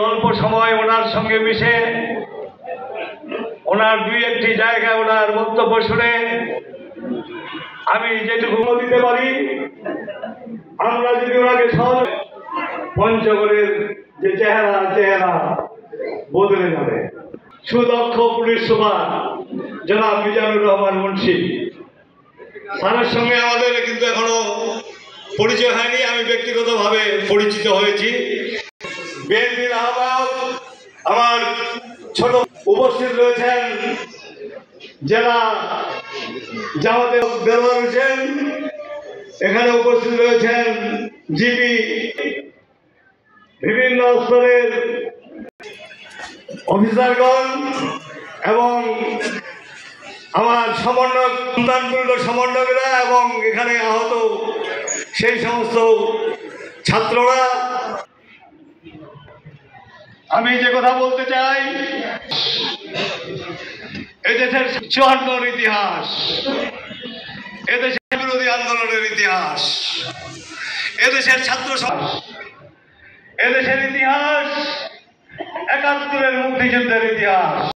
অল্প সময় ওনার সঙ্গে মিশে ওনার দুই একটি জায়গায় ওনার বক্তব্য শুনে আমি যেটুকু দিতে পারি, আমরা যদি ওনাকে সহজ পঞ্চগড়ের যে চেহারা বদলে যাবে। সুদক্ষ পুলিশ সুপার জনাব মিজানুর রহমান মুন্সি স্যারের সঙ্গে আমাদের কিন্তু এখনো পরিচয় হয়নি, আমি ব্যক্তিগতভাবে পরিচিত হয়েছি। বিএনপির আহ্বায়ক আমার ছোট উপস্থিত রয়েছেন জেলা জামাতে দেওয়ার হোসেন, এখানে উপস্থিত রয়েছেন জিপি, বিভিন্ন স্তরের অফিসারগণ এবং আমার সমন্বয়ক সমন্বয়করা এবং এখানে আহত সেই সমস্ত ছাত্ররা। আমি যে কথা বলতে চাই, এদেশের 54 ইতিহাস, এদেশের বিরোধী আন্দোলনের ইতিহাস, এদেশের ছাত্র এদেশের ইতিহাস 71-এর মুক্তিযুদ্ধের ইতিহাস।